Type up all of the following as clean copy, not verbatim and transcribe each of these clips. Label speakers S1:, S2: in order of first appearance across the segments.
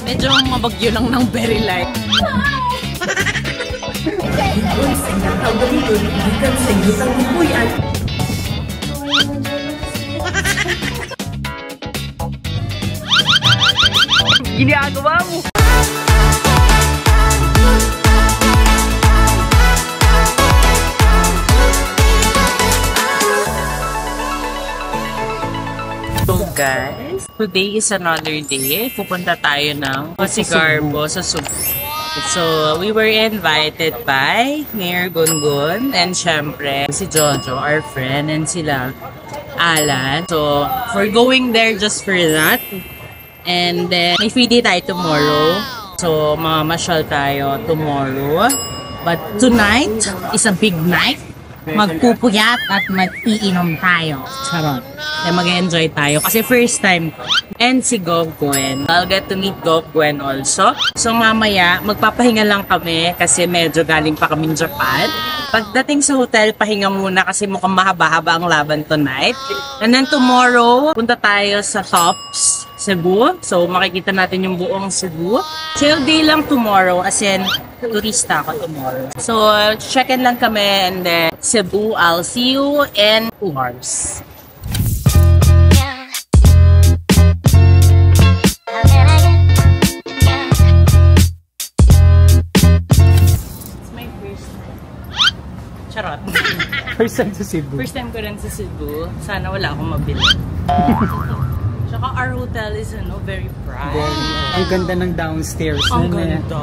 S1: Medyo mabagyo lang ng very light. Ginagawa mo! So guys, today is another day. Pupunta tayo ng Sicarbo sa Cebu. So, we were invited by Mayor Gungun and syempre si Jojo, our friend, and sila Alan. So, we're going there just for that. And then, may free day tayo tomorrow. So, mamasyal tayo tomorrow. But tonight is a big night. Magpupuyat at mag-iinom tayo. Charot. Then mag-enjoy tayo. Kasi first time ko. And si Gov Gwen. I'll get to meet Gov Gwen also. So mamaya, magpapahinga lang kami kasi medyo galing pa kami Japan. Pagdating sa hotel, pahinga muna kasi mukhang mahaba-haba ang laban tonight. And then tomorrow, punta tayo sa Tops, Cebu. So makikita natin yung buong Cebu. Chill day lang tomorrow as in turista ako tomorrow. So check-in lang kami and then Cebu, I'll see you in 2 hours. Charot.
S2: First time sa Cebu.
S1: First time ko rin sa Cebu. Sana wala akong mabili. Tsaka our hotel is very bright.
S2: Ang ganda ng downstairs.
S1: Ang ganda.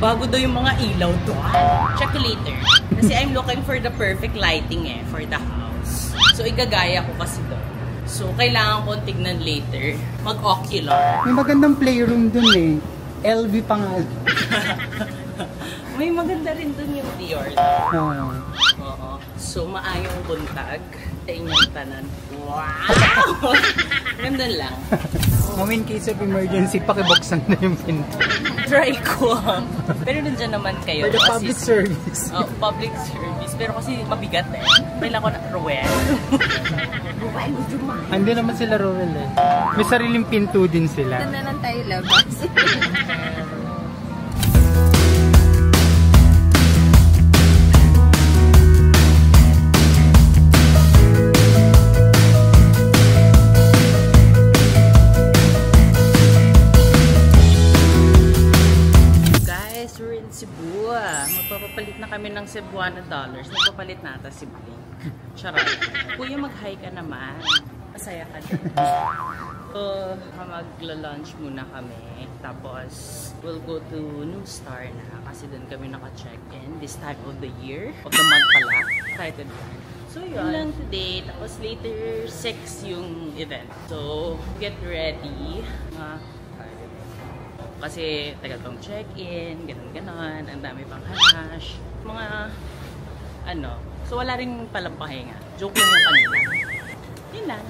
S1: Bago daw yung mga ilaw doon. Check later. Kasi I'm looking for the perfect lighting for the house. So igagaya ko kasi doon. So kailangan ko tignan later. Mag-ocular.
S2: May magandang playroom dun LV pa nga.
S1: May maganda rin dun yung Dior.
S2: Oo.
S1: So, maayong buntag sa inyong tanan. Wow! Ganda lang.
S2: In case of emergency, pakibuksan na yung pinto.
S1: Try ko. Pero nandiyan naman kayo.
S2: For the public service.
S1: Public service. Pero kasi mabigat Kailangan ko na, Roel. Roel, would you mind?
S2: Hindi naman sila Roel May sariling pinto din sila.
S3: Doon na lang tayo labas.
S1: Cebu. Magpapapalit na kami ng Cebuana dollars. Magpapalit na ata si Bling. Charot. Kuya, mag-hi ka naman. Masaya ka din. So, magla-lunch muna kami. Tapos, we'll go to New Star na. Kasi doon kami naka-check-in this time of the year. Of the month pala. Excited ba? So, yun lang today. Tapos, later 6 yung event. So, get ready. Kasi tagal pang check-in, ganun-ganon, ang dami pang hash, mga So wala rin palang pahinga. Joke lang yung kanila. Yun lang.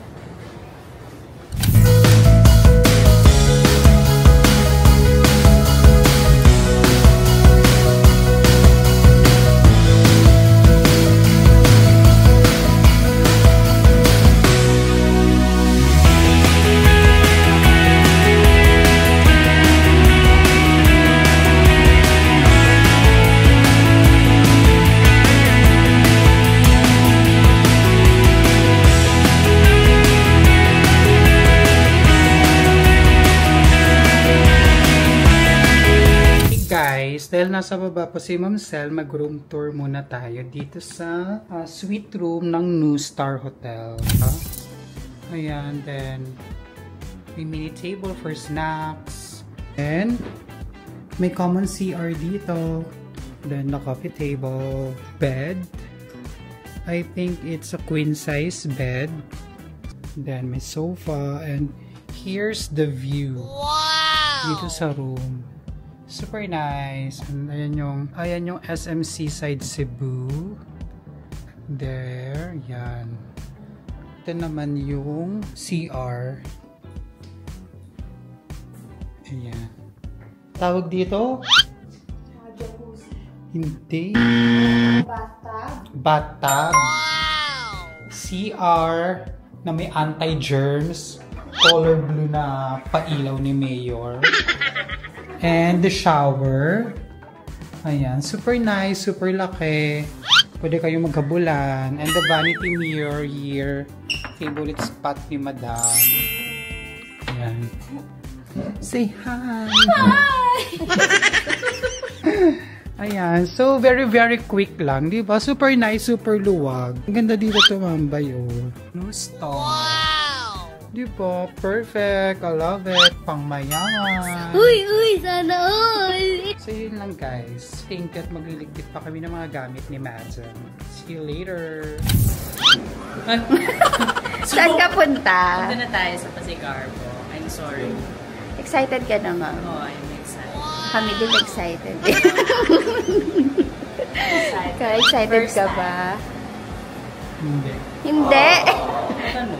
S2: Dahil nasa baba pa si Ma'am Sel, mag-room tour muna tayo dito sa suite room ng New Star Hotel. Ayan, then may mini table for snacks. And may common CR dito. Then the coffee table, bed. I think it's a queen size bed. Then may sofa and here's the view. Wow! Dito sa room. Super nice. And ayan yung SM Seaside Cebu. There, yan. Ito naman yung CR. Ayan. Tawag dito?
S3: Jacuzzi.
S2: Hindi.
S3: Bathtub.
S2: Bathtub. Wow! CR na may anti-germs. color blue na pailaw ni Mayor. And the shower. Ayan, super nice, super laki. Pwede kayong magkabulan. And the vanity mirror here. Favorite spot ni Madam. Ayan. Say hi! Ayan. So, very, very quick lang. Diba? Super nice, super luwag. Ang ganda dito tumambay, oh. No stone. Wow! Diba? Perfect. I love it. Pangmayaman.
S3: Uy, sana all!
S2: So, yun lang, guys. Think at magliligpit pa kami ng mga gamit ni Madam. See you later.
S3: Saan ka punta?
S1: Punta na tayo sa Pasigarbo. I'm sorry.
S3: Excited ka naman.
S1: Oh, I'm excited.
S3: Kami din excited. Excited
S1: First
S3: ka
S1: time.
S3: ba?
S2: Hindi.
S3: Hindi?
S1: Ano?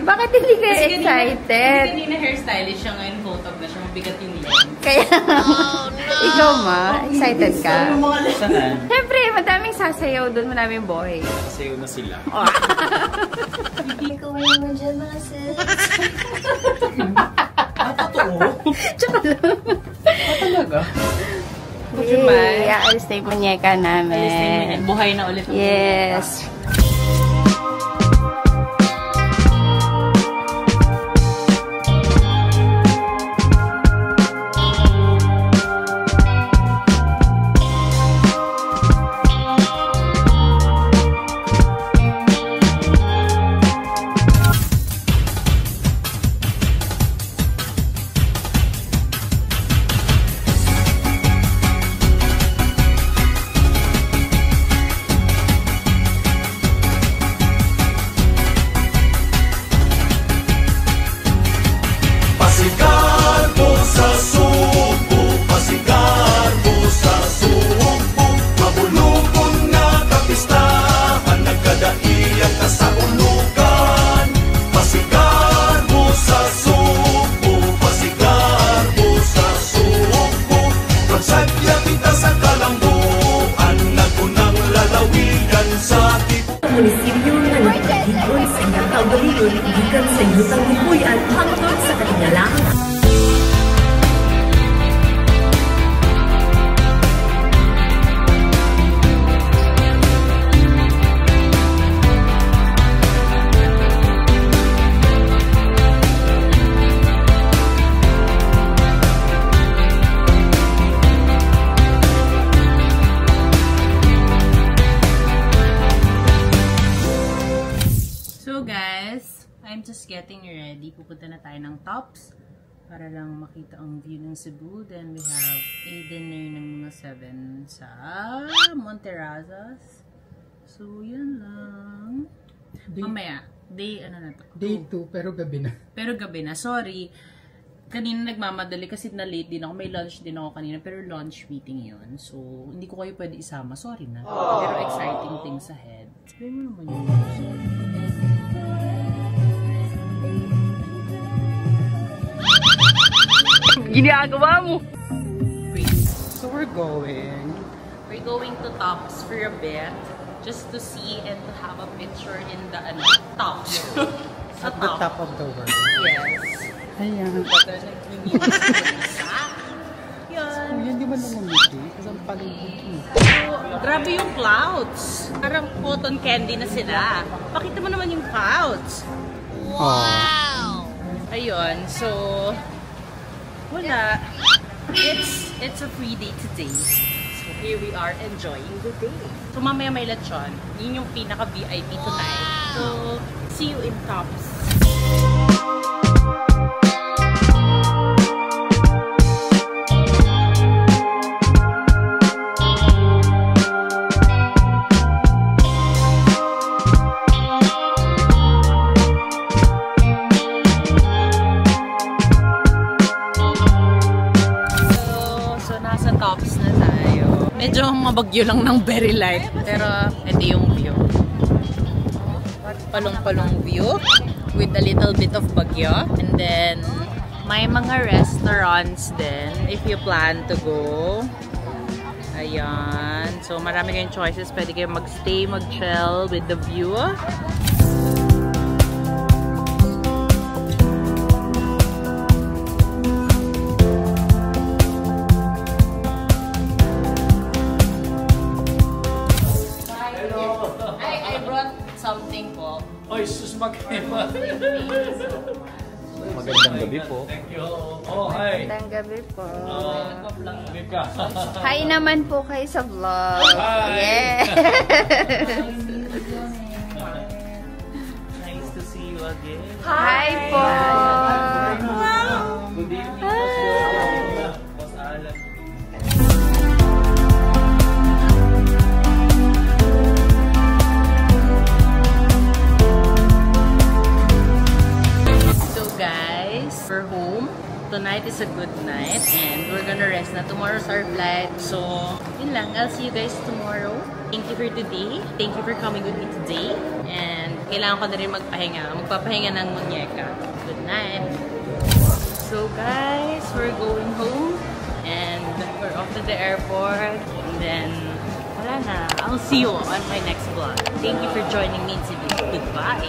S3: Bakit hindi ka
S1: Kasi
S3: excited?
S1: kanina hairstylist siya, ngayon photog na siya. Mabigat yung lens.
S3: Kaya, ikaw ma, excited ka?
S1: Saan?
S3: Siyempre, madaming sasayaw doon, madaming boy.
S1: Sayo na sila.
S3: Ikaw ay naman dyan, mga sis.
S1: Totoo? Talaga?
S3: Yay! Aalis na yung munyeka namin.
S1: Alis na yun. Buhay na ulit. Ang
S3: Yes.
S4: Munisipyo na nagtitipon sa inyong kaugalingon gikan sa yutang lipuyan hangtod sa katingalaan.
S1: I'm just getting ready. Pupunta na tayo ng Tops para lang makita ang view ng Cebu. Then we have a dinner ng mga 7 sa Monterrazas. So, yun lang. Mamaya, ano na to?
S2: Day 2, pero gabi na.
S1: Pero gabi na. Sorry. Kanina nagmamadali kasi na-late din ako. May lunch din ako kanina. Pero lunch meeting yun. So, hindi ko kayo pwede isama. Sorry na. Pero exciting things ahead. Sabi mo naman yun. Ginagawa mo!
S2: So we're going
S1: to Tops for a bit. Just to see and to have a picture in the Tops.
S2: at the top of the world.
S1: Yes.
S2: Ayan.
S1: Yan.
S2: Oh, yan di ba namumiti? Kasi ang palibig.
S1: So, grabe yung clouds. Parang cotton candy na sila. Pakita mo naman yung clouds.
S2: Wow!
S1: Ayun, so wala. It's a free day today. So here we are enjoying the day. So mamaya may lechon. Yun yung pinaka VIP tonight. So see you in Tops. Medyo mabagyo lang ng very light. Pero ito yung view. Palong-palong view with a little bit of bagyo. And then may mga restaurants din if you plan to go. Ayan. So marami kayong choices. Pwede kayo mag-stay, mag-chill with the view.
S5: Magandang gabi po.
S1: Thank you. Oh, hi.
S3: Magandang gabi po.
S1: Gabi ka.
S3: Hi naman po kayo sa vlog.
S1: Hi.
S3: Yeah.
S1: Nice to see you again.
S3: Hi po.
S1: Good evening. Boss Alan. So guys, we're home. Tonight is a good night and we're gonna rest na. Tomorrow's our flight. So, yun lang. I'll see you guys tomorrow. Thank you for today. Thank you for coming with me today. And kailangan ko na rin magpahinga. Magpapahinga ng muñeka. Good night. So guys, we're going home and we're off to the airport. And then, wala na. I'll see you on my next vlog. Thank you for joining me today. Goodbye.